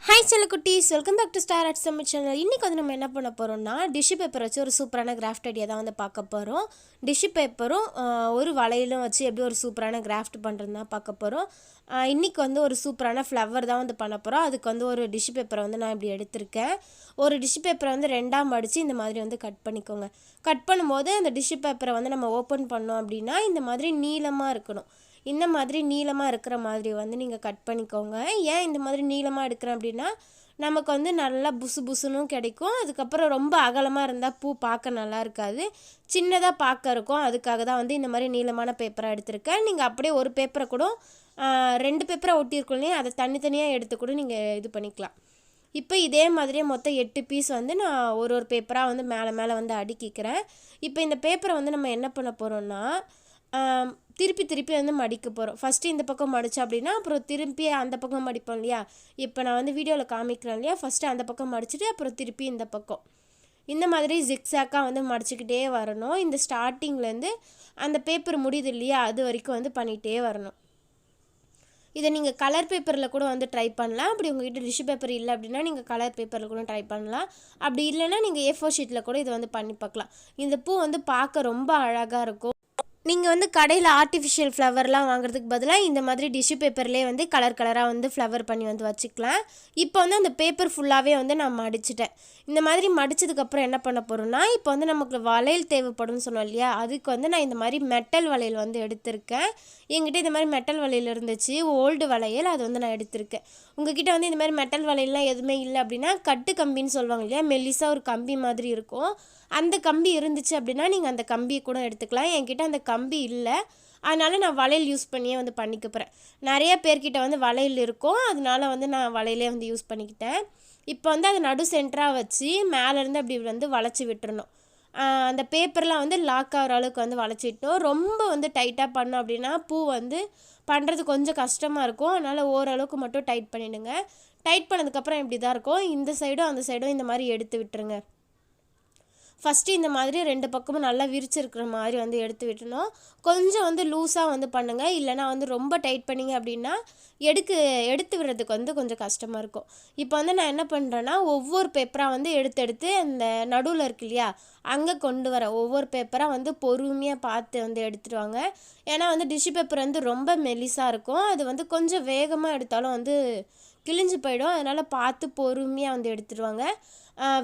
Hi செல்ல குட்டீஸ், welcome back to star arts Tamil channel. இன்றைக்கி வந்து நம்ம என்ன பண்ண போகிறோம்னா, டிஷ்யூ பேப்பர் வச்சு ஒரு சூப்பரான கிராஃப்ட் ஐடியா தான் வந்து பார்க்க போகிறோம். டிஷ்யூ பேப்பரும் ஒரு வளையலும் வச்சு எப்படி ஒரு சூப்பரான கிராஃப்ட் பண்ணுறது தான் பார்க்க போகிறோம். இன்றைக்கி வந்து ஒரு சூப்பரான ஃப்ளவர் தான் வந்து பண்ண போகிறோம். அதுக்கு வந்து ஒரு டிஷ்யூ பேப்பரை வந்து நான் இப்படி எடுத்திருக்கேன். ஒரு டிஷ்யூ பேப்பரை வந்து ரெண்டாக மடித்து இந்த மாதிரி வந்து கட் பண்ணிக்கோங்க. கட் பண்ணும்போது அந்த டிஷ்யூ பேப்பரை வந்து நம்ம ஓப்பன் பண்ணோம் அப்படின்னா இந்த மாதிரி நீளமாக இருக்கணும். இந்த மாதிரி நீளமாக இருக்கிற மாதிரி வந்து நீங்கள் கட் பண்ணிக்கோங்க. ஏன் இந்த மாதிரி நீளமாக எடுக்கிறேன் அப்படின்னா, நமக்கு வந்து நல்லா புசு புசுனும் கிடைக்கும். அதுக்கப்புறம் ரொம்ப அகலமாக இருந்தால் பூ பார்க்க நல்லா இருக்காது, சின்னதாக பார்க்க இருக்கும். அதுக்காக தான் வந்து இந்த மாதிரி நீளமான பேப்பராக எடுத்திருக்கேன். நீங்கள் அப்படியே ஒரு பேப்பரை கூட 2 பேப்பரை ஒட்டியிருக்கோம் இல்லையா, அதை தனித்தனியாக எடுத்து கூட நீங்கள் இது பண்ணிக்கலாம். இப்போ இதே மாதிரியே மொத்தம் 8 பீஸ் வந்து நான் ஒரு பேப்பராக வந்து மேலே வந்து அடுக்கிக்கிறேன். இப்போ இந்த பேப்பரை வந்து நம்ம என்ன பண்ண போகிறோம்னா, திருப்பி வந்து மடிக்க போகிறோம். ஃபஸ்ட்டு இந்த பக்கம் மடித்தோம் அப்படின்னா அப்புறம் திருப்பி அந்த பக்கம் மடிப்போம் இல்லையா. இப்போ நான் வந்து வீடியோவில் காமிக்கிறேன் இல்லையா, ஃபஸ்ட்டு அந்த பக்கம் மடிச்சுட்டு அப்புறம் திருப்பி இந்த பக்கம் இந்த மாதிரி ஜிக்ஸாக்காக வந்து மடிச்சுக்கிட்டே வரணும். இந்த ஸ்டார்டிங்லேருந்து அந்த பேப்பர் முடியுது இல்லையா, அது வரைக்கும் வந்து பண்ணிகிட்டே வரணும். இதை நீங்கள் கலர் பேப்பரில் கூட வந்து ட்ரை பண்ணலாம். அப்படி உங்கள்கிட்ட டிஷ்யூ பேப்பர் இல்லை அப்படின்னா நீங்கள் கலர் பேப்பரில் கூட ட்ரை பண்ணலாம். அப்படி இல்லைன்னா நீங்கள் A4 ஷீட்டில் கூட இதை வந்து பண்ணி பார்க்கலாம். இந்த பூ வந்து பார்க்க ரொம்ப அழகாக இருக்கும். நீங்கள் வந்து கடையில் ஆர்டிஃபிஷியல் ஃப்ளவர்லாம் வாங்குறதுக்கு பதிலாக இந்த மாதிரி டிஷ்யூ பேப்பர்லேயே வந்து கலராக வந்து ஃப்ளவர் பண்ணி வந்து வச்சுக்கலாம். இப்போ வந்து அந்த பேப்பர் ஃபுல்லாகவே வந்து நான் மடிச்சிட்டேன். இந்த மாதிரி மடித்ததுக்கப்புறம் என்ன பண்ண போகிறோம்னா, இப்போ வந்து நமக்கு வளையல் தேவைப்படும்னு சொன்னோம் இல்லையா, அதுக்கு வந்து நான் இந்த மாதிரி மெட்டல் வளையல் வந்து எடுத்திருக்கேன். என்கிட்ட இந்த மாதிரி மெட்டல் வளையல் இருந்துச்சு, ஓல்டு வளையல், அது வந்து நான் எடுத்திருக்கேன். உங்ககிட்ட வந்து இந்த மாதிரி மெட்டல் வளையல்லாம் எதுவுமே இல்லை அப்படின்னா கட்டு கம்பின்னு சொல்லுவாங்க இல்லையா, மெல்லிசாக ஒரு கம்பி மாதிரி இருக்கும், அந்த கம்பி இருந்துச்சு அப்படின்னா நீங்கள் அந்த கம்பியை கூட எடுத்துக்கலாம். என்கிட்ட அந்த கம்பி இல்லை, அதனால் நான் வளையல் யூஸ் பண்ணியே வந்து பண்ணிக்க போகிறேன். நிறைய பேர்கிட்ட வந்து வளையல் இருக்கும், அதனால வந்து நான் வளையலே வந்து யூஸ் பண்ணிக்கிட்டேன். இப்போ வந்து அதை நடு சென்டராக வச்சு மேலேருந்து அப்படி வந்து வளைச்சி விட்டுறணும். அந்த பேப்பர்லாம் வந்து லாக் ஆகிற அளவுக்கு வந்து வளைச்சி விட்டோம். ரொம்ப வந்து டைட்டாக பண்ணோம் அப்படின்னா பூ வந்து பண்ணுறது கொஞ்சம் கஷ்டமாக இருக்கும். அதனால் ஓரளவுக்கு மட்டும் டைட் பண்ணிவிடுங்க. டைட் பண்ணதுக்கப்புறம் இப்படி தான் இருக்கும். இந்த சைடும் அந்த சைடும் இந்த மாதிரி எடுத்து விட்டுருங்க. ஃபஸ்ட்டு இந்த மாதிரி 2 பக்கமும் நல்லா விரிச்சிருக்கிற மாதிரி வந்து எடுத்து விட்டணும். கொஞ்சம் வந்து லூஸாக வந்து பண்ணுங்கள், இல்லைனா வந்து ரொம்ப டைட் பண்ணிங்க அப்படின்னா எடுத்து விடுறதுக்கு வந்து கொஞ்சம் கஷ்டமாக இருக்கும். இப்போ வந்து நான் என்ன பண்ணுறேன்னா, ஒவ்வொரு பேப்பராக வந்து எடுத்து அந்த நடுவில் இருக்கு இல்லையா, அங்கே கொண்டு வரேன். ஒவ்வொரு பேப்பராக வந்து பொறுமையாக பார்த்து வந்து எடுத்துகிட்டு வாங்க. ஏன்னா வந்து டிஷ்யூ பேப்பர் வந்து ரொம்ப மெலிசாக இருக்கும், அது வந்து கொஞ்சம் வேகமாக எடுத்தாலும் வந்து கிழிஞ்சு போயிடும். அதனால் பார்த்து பொறுமையாக வந்து எடுத்துடுவாங்க.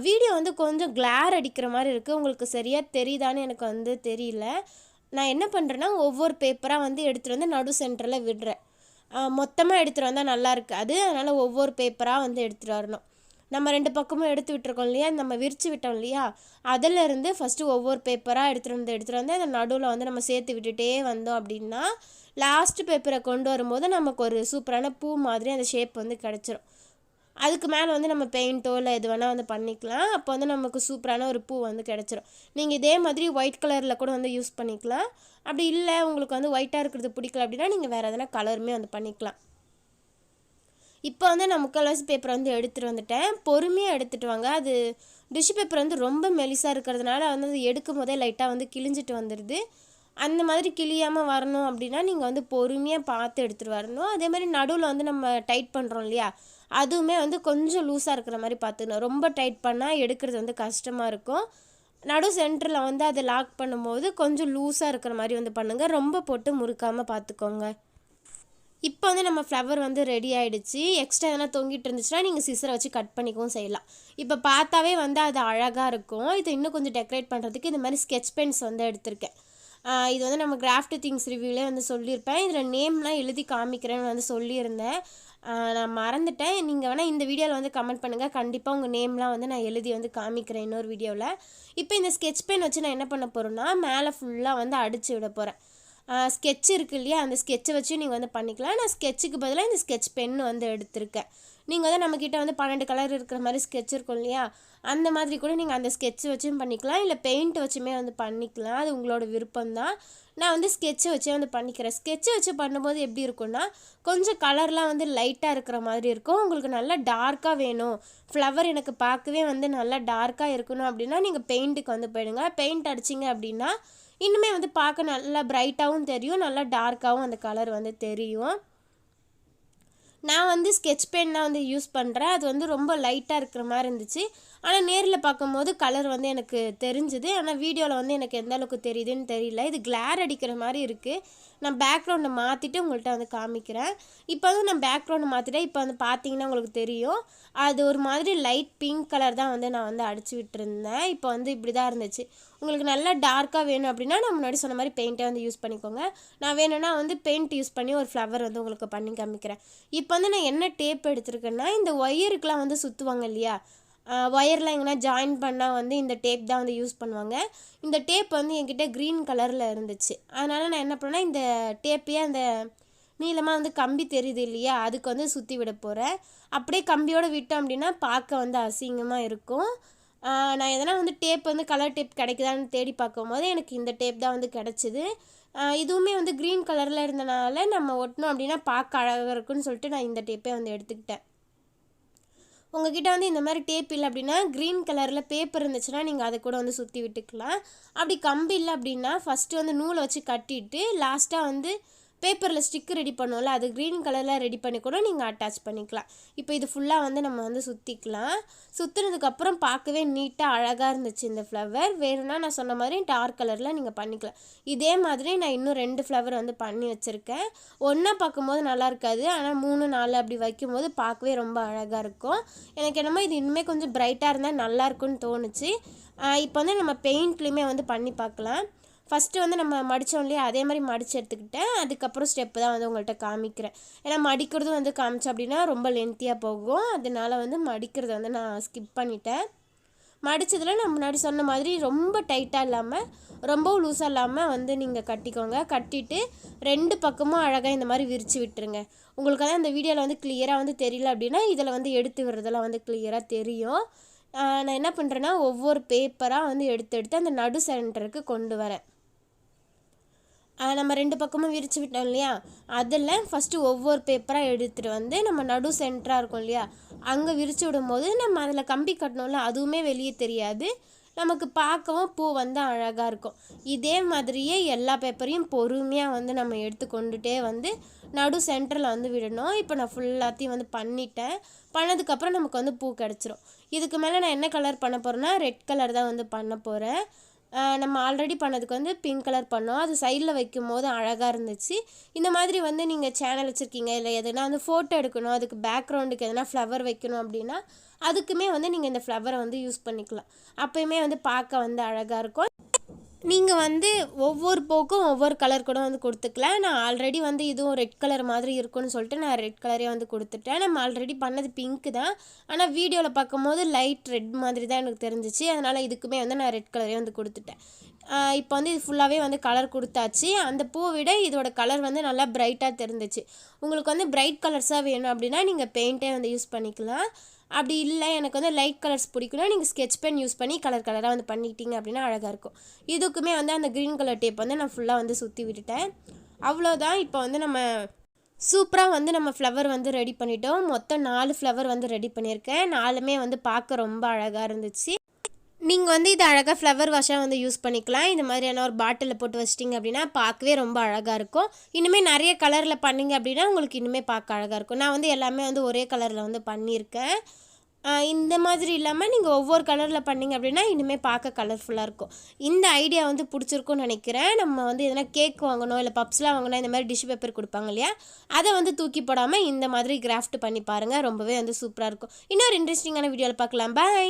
வீடியோ வந்து கொஞ்சம் கிளார் அடிக்கிற மாதிரி இருக்குது, உங்களுக்கு சரியாக தெரியுதான்னு எனக்கு வந்து தெரியல. நான் என்ன பண்ணுறேன்னா, ஒவ்வொரு பேப்பராக வந்து எடுத்துகிட்டு வந்து நடு சென்டரில் விடுறேன். மொத்தமாக எடுத்துகிட்டு வந்தால் நல்லா இருக்காது, அதனால் ஒவ்வொரு பேப்பராக வந்து எடுத்துகிட்டு வரணும். நம்ம 2 பக்கமும் எடுத்து விட்டுருக்கோம் இல்லையா, நம்ம விரித்து விட்டோம் இல்லையா, அதிலேருந்து ஃபஸ்ட்டு ஒவ்வொரு பேப்பராக எடுத்துகிட்டு வந்து அந்த நடுவில் வந்து நம்ம சேர்த்து விட்டுட்டே வந்தோம் அப்படின்னா லாஸ்ட்டு பேப்பரை கொண்டு வரும்போது நமக்கு ஒரு சூப்பரான பூ மாதிரி அந்த ஷேப் வந்து கிடச்சிரும். அதுக்கு மேலே வந்து நம்ம பெயிண்ட்டோ இல்லை எது வேணால் வந்து பண்ணிக்கலாம். அப்போ வந்து நமக்கு சூப்பரான ஒரு பூ வந்து கிடச்சிரும். நீங்கள் இதே மாதிரி ஒயிட் கலரில் கூட வந்து யூஸ் பண்ணிக்கலாம். அப்படி இல்லை உங்களுக்கு வந்து ஒயிட்டாக இருக்கிறது பிடிக்கல அப்படின்னா நீங்கள் வேறு எதனா கலருமே வந்து பண்ணிக்கலாம். இப்போ வந்து நான் முக்கால்வாசி பேப்பரை வந்து எடுத்துகிட்டு வந்துட்டேன். பொறுமையாக எடுத்துகிட்டு வாங்க. அது டிஷ்யூ பேப்பர் வந்து ரொம்ப மெலிசாக இருக்கிறதுனால வந்து அது எடுக்கும் போதே லைட்டாக வந்து கிழிஞ்சிட்டு வந்துடுது. அந்த மாதிரி கிழியாமல் வரணும் அப்படின்னா நீங்கள் வந்து பொறுமையாக பார்த்து எடுத்துகிட்டு வரணும். அதே மாதிரி நடுவில் வந்து நம்ம டைட் பண்ணுறோம் இல்லையா, அதுவுமே வந்து கொஞ்சம் லூஸாக இருக்கிற மாதிரி பார்த்துக்கணும். ரொம்ப டைட் பண்ணால் எடுக்கிறது வந்து கஷ்டமாக இருக்கும். நடு சென்டரில் வந்து அதை லாக் பண்ணும்போது கொஞ்சம் லூஸாக இருக்கிற மாதிரி வந்து பண்ணுங்கள். ரொம்ப போட்டு முறுக்காமல் பார்த்துக்கோங்க. இப்போ வந்து நம்ம ஃப்ளவர் வந்து ரெடி ஆகிடுச்சு. எக்ஸ்ட்ரா எதனா தொங்கிட்டு இருந்துச்சுன்னா நீங்கள் சிசரை வச்சு கட் பண்ணிக்கவும் செய்யலாம். இப்போ பார்த்தாவே வந்து அது அழகாக இருக்கும். இதை இன்னும் கொஞ்சம் டெக்கரேட் பண்ணுறதுக்கு இந்த மாதிரி ஸ்கெட்ச் பென்ஸ் வந்து எடுத்திருக்கேன். இது வந்து நம்ம கிராஃப்ட் திங்ஸ் ரிவ்யூலே வந்து சொல்லியிருப்பேன். இதில் நேம்லாம் எழுதி காமிக்கிறேன்னு வந்து சொல்லியிருந்தேன். நான் மறந்துட்டேன். நீங்கள் வேணால் இந்த வீடியோவில் வந்து கமெண்ட் பண்ணுங்கள், கண்டிப்பாக உங்கள் நேம்லாம் வந்து நான் எழுதி வந்து காமிக்கிறேன் இன்னொரு வீடியோவில். இப்போ இந்த ஸ்கெட்ச் பென் வச்சு நான் என்ன பண்ண போகிறேன்னா, மேலே ஃபுல்லாக வந்து அடித்து விட போகிறேன். ஸ்கெட்ச் இருக்குது இல்லையா, அந்த ஸ்கெட்சை வச்சு நீங்கள் வந்து பண்ணிக்கலாம். நான் ஸ்கெட்சுக்கு பதிலாக இந்த ஸ்கெட்ச் பென் வந்து எடுத்திருக்கேன். நீங்கள் வந்து நம்மக்கிட்ட வந்து 12 கலர் இருக்கிற மாதிரி ஸ்கெட்ச் இருக்கும் இல்லையா, அந்த மாதிரி கூட நீங்கள் அந்த ஸ்கெட்ச் வச்சும் பண்ணிக்கலாம், இல்லை பெயிண்ட் வச்சுமே வந்து பண்ணிக்கலாம். அது உங்களோட விருப்பம்தான். நான் வந்து ஸ்கெட்சை வச்சே வந்து பண்ணிக்கிறேன். ஸ்கெட்சை வச்சு பண்ணும்போது எப்படி இருக்குன்னா, கொஞ்சம் கலர்லாம் வந்து லைட்டாக இருக்கிற மாதிரி இருக்கும். உங்களுக்கு நல்லா டார்க்காக வேணும், ஃப்ளவர் எனக்கு பார்க்கவே வந்து நல்லா டார்க்காக இருக்கணும் அப்படின்னா நீங்கள் பெயிண்ட்டுக்கு வந்து போயிடுங்க. பெயிண்ட் அடிச்சிங்க அப்படின்னா இன்னுமே வந்து பார்க்க நல்லா பிரைட்டாகவும் தெரியும், நல்லா டார்க்காகவும் அந்த கலர் வந்து தெரியும். நான் வந்து ஸ்கெட்ச் பென் தான் வந்து யூஸ் பண்ணுறேன். அது வந்து ரொம்ப லைட்டாக இருக்கிற மாதிரி இருந்துச்சு. ஆனால் நேரில் பார்க்கும்போது கலர் வந்து எனக்கு தெரிஞ்சுது. ஆனால் வீடியோவில் வந்து எனக்கு எந்த அளவுக்கு தெரியுதுன்னு தெரியல. இது கிளார் அடிக்கிற மாதிரி இருக்குது. நான் பேக்ரவுண்டை மாற்றிட்டு உங்கள்கிட்ட வந்து காமிக்கிறேன். இப்போ வந்து நான் பேக்ரவுண்டை மாற்றிட்டேன். இப்போ வந்து பார்த்தீங்கன்னா உங்களுக்கு தெரியும். அது ஒரு மாதிரி லைட் பிங்க் கலர் தான் வந்து நான் வந்து அடிச்சு விட்டுருந்தேன். இப்போ வந்து இப்படி தான் இருந்துச்சு. உங்களுக்கு நல்லா டார்க்காக வேணும் அப்படின்னா நான் முன்னாடி சொன்ன மாதிரி பெயிண்ட்டை வந்து யூஸ் பண்ணிக்கோங்க. நான் வேணும்னா வந்து பெயிண்ட் யூஸ் பண்ணி ஒரு ஃப்ளவர் வந்து உங்களுக்கு பண்ணி காமிக்கிறேன். இப்போ வந்து நான் என்ன டேப் எடுத்திருக்கேன்னா, இந்த ஒயருக்கெலாம் வந்து சுற்றுவாங்க இல்லையா, ஒயர்லாம் எங்கன்னா ஜாயின் பண்ணால் வந்து இந்த டேப் தான் வந்து யூஸ் பண்ணுவாங்க. இந்த டேப் வந்து என்கிட்ட க்ரீன் கலரில் இருந்துச்சு. அதனால் நான் என்ன பண்ணேன்னா, இந்த டேப்பையே அந்த நீளமாக வந்து கம்பி தெரியுது இல்லையா, அதுக்கு வந்து சுற்றி விட போகிறேன். அப்படியே கம்பியோடு விட்டோம் அப்படின்னா பார்க்க வந்து அசிங்கமாக இருக்கும். நான் எதனா வந்து டேப் வந்து கலர் டேப் கிடைக்குதான்னு தேடி பார்க்கும்போது எனக்கு இந்த டேப் தான் வந்து கிடச்சிது. இதுவுமே வந்து க்ரீன் கலரில் இருந்தனால நம்ம ஒட்டினோம் அப்படின்னா பார்க்க அழகாக இருக்குன்னு சொல்லிட்டு நான் இந்த டேப்பே வந்து எடுத்துக்கிட்டேன். உங்ககிட்ட வந்து இந்த மாதிரி டேப் இல்லை அப்படின்னா க்ரீன் கலரில் பேப்பர் இருந்துச்சுன்னா நீங்கள் அதை கூட வந்து சுற்றி விட்டுக்கலாம். அப்படி கம்பி இல்லை அப்படின்னா ஃபஸ்ட்டு வந்து நூலை வச்சு கட்டிட்டு லாஸ்ட்டாக வந்து பேப்பரில் ஸ்டிக்கு ரெடி பண்ணுவோம்ல, அது க்ரீன் கலரில் ரெடி பண்ணி கூட நீங்கள் அட்டாச் பண்ணிக்கலாம். இப்போ இது ஃபுல்லாக வந்து நம்ம வந்து சுற்றிக்கலாம். சுற்றுனதுக்கப்புறம் பார்க்கவே நீட்டாக அழகாக இருந்துச்சு இந்த ஃப்ளவர். வேணும்னா நான் சொன்ன மாதிரி டார்க் கலரில் நீங்கள் பண்ணிக்கலாம். இதே மாதிரி நான் இன்னும் 2 ஃப்ளவர் வந்து பண்ணி வச்சுருக்கேன். ஒன்றா பார்க்கும்போது நல்லா இருக்காது, ஆனால் 3 4 அப்படி வைக்கும்போது பார்க்கவே ரொம்ப அழகாக இருக்கும். எனக்கு என்னமோ இது இன்னுமே கொஞ்சம் பிரைட்டாக இருந்தால் நல்லாயிருக்குன்னு தோணுச்சு. இப்போ வந்து நம்ம பெயிண்ட்லேயுமே வந்து பண்ணி பார்க்கலாம். ஃபஸ்ட்டு வந்து நம்ம மடித்தோம் இல்லையா, அதே மாதிரி மடித்து எடுத்துக்கிட்டேன். அதுக்கப்புறம் ஸ்டெப்பு தான் வந்து உங்கள்கிட்ட காமிக்கிறேன். ஏன்னா மடிக்கிறதும் வந்து காமிச்சோம் அப்படின்னா ரொம்ப லென்த்தியாக போகும். அதனால வந்து மடிக்கிறத வந்து நான் ஸ்கிப் பண்ணிட்டேன். மடித்ததில் நான் முன்னாடி சொன்ன மாதிரி ரொம்ப டைட்டாக இல்லாமல் ரொம்பவும் லூஸாக இல்லாமல் வந்து நீங்கள் கட்டிக்கோங்க. கட்டிட்டு 2 பக்கமும் அழகாக இந்த மாதிரி விரித்து விட்டுருங்க. உங்களுக்கு தான் இந்த வீடியோவில் வந்து கிளியராக வந்து தெரியல அப்படின்னா இதில் வந்து எடுத்து விடுறதெல்லாம் வந்து கிளியராக தெரியும். நான் என்ன பண்ணுறேன்னா ஒவ்வொரு பேப்பராக வந்து எடுத்து அந்த நடு சென்டருக்கு கொண்டு வரேன். நம்ம 2 பக்கமும் விரித்து விட்டோம் இல்லையா, அதில் ஃபஸ்ட்டு ஒவ்வொரு பேப்பராக எடுத்துகிட்டு வந்து நம்ம நடு சென்டராக இருக்கும் இல்லையா, அங்கே விரித்து விடும்போது நம்ம அதில் கம்பி கட்டணும்ல, அதுவுமே வெளியே தெரியாது. நமக்கு பார்க்கவும் பூ வந்து அழகாக இருக்கும். இதே மாதிரியே எல்லா பேப்பரையும் பொறுமையாக வந்து நம்ம எடுத்து கொண்டுட்டே வந்து நடு சென்டரில் வந்து விடணும். இப்போ நான் ஃபுல்லாத்தையும் வந்து பண்ணிட்டேன். பண்ணதுக்கப்புறம் நமக்கு வந்து பூ கிடச்சிரும். இதுக்கு மேலே நான் என்ன கலர் பண்ண போகிறேன்னா ரெட் கலர் தான் வந்து பண்ண போகிறேன். நம்ம ஆல்ரெடி பண்ணதுக்கு வந்து பிங்க் கலர் பண்ணோம். அது சைடில் வைக்கும் போது அழகாக இருந்துச்சு. இந்த மாதிரி வந்து நீங்கள் சேனல் வச்சுருக்கீங்க, இல்லை எதுனா வந்து ஃபோட்டோ எடுக்கணும், அதுக்கு பேக்ரவுண்டுக்கு எதனா ஃப்ளவர் வைக்கணும் அப்படின்னா அதுக்குமே வந்து நீங்கள் இந்த ஃப்ளவரை வந்து யூஸ் பண்ணிக்கலாம். அப்போயுமே வந்து பார்க்க வந்து அழகாக இருக்கும். நீங்கள் வந்து ஒவ்வொரு போக்கும் ஒவ்வொரு கலர் கூட வந்து கொடுத்துக்கலாம். நான் ஆல்ரெடி வந்து இதுவும் ரெட் கலர் மாதிரி இருக்குன்னு சொல்லிட்டு நான் ரெட் கலரே வந்து கொடுத்துட்டேன். நம்ம ஆல்ரெடி பண்ணது பிங்க்கு தான், ஆனால் வீடியோவில் பார்க்கும்போது லைட் ரெட் மாதிரி தான் எனக்கு தெரிஞ்சிச்சு. அதனால் இதுக்குமே வந்து நான் ரெட் கலரே வந்து கொடுத்துட்டேன். இப்போ வந்து இது ஃபுல்லாகவே வந்து கலர் கொடுத்தாச்சு. அந்த பூவை விட இதோட கலர் வந்து நல்லா பிரைட்டாக தெரிஞ்சிச்சு. உங்களுக்கு வந்து பிரைட் கலர்ஸாக வேணும் அப்படின்னா நீங்கள் பெயிண்ட்டே வந்து யூஸ் பண்ணிக்கலாம். அப்படி இல்லை எனக்கு வந்து லைட் கலர்ஸ் பிடிக்குன்னா நீங்கள் ஸ்கெட்ச் பென் யூஸ் பண்ணி கலர் கலராக வந்து பண்ணிட்டீங்க அப்படின்னா அழகாக இருக்கும். இதுக்குமே வந்து அந்த க்ரீன் கலர் டேப் வந்து நான் ஃபுல்லாக வந்து சுற்றி விட்டுட்டேன். அவ்வளோதான். இப்போ வந்து நம்ம சூப்பராக வந்து நம்ம ஃப்ளவர் வந்து ரெடி பண்ணிட்டோம். மொத்தம் 4 ஃப்ளவர் வந்து ரெடி பண்ணியிருக்கேன். 4மே வந்து பார்க்க ரொம்ப அழகாக இருந்துச்சு. நீங்கள் வந்து இது அழகாக ஃப்ளவர் வாஷாக வந்து யூஸ் பண்ணிக்கலாம். இந்த மாதிரியான ஒரு பாட்டிலில் போட்டு வச்சிட்டிங்க அப்படின்னா பார்க்கவே ரொம்ப அழகாக இருக்கும். இனிமேல் நிறைய கலரில் பண்ணிங்க அப்படின்னா உங்களுக்கு இனிமேல் பார்க்க அழகாக இருக்கும். நான் வந்து எல்லாமே வந்து ஒரே கலரில் வந்து பண்ணியிருக்கேன். இந்த மாதிரி இல்லாமல் நீங்கள் ஒவ்வொரு கலரில் பண்ணிங்க அப்படின்னா இனிமேல் பார்க்க கலர்ஃபுல்லாக இருக்கும். இந்த ஐடியா வந்து பிடிச்சிருக்குன்னு நினைக்கிறேன். நம்ம வந்து எதனா கேக் வாங்கணும், இல்லை பப்ஸ்லாம் வாங்கினா இந்த மாதிரி டிஷ்யூ பேப்பர் கொடுப்பாங்க இல்லையா, அதை வந்து தூக்கி போடாமல் இந்த மாதிரி கிராஃப்ட் பண்ணி பாருங்கள். ரொம்பவே வந்து சூப்பராக இருக்கும். இன்னொரு இன்ட்ரெஸ்டிங்கான வீடியோவில் பார்க்கலாம். பாய்.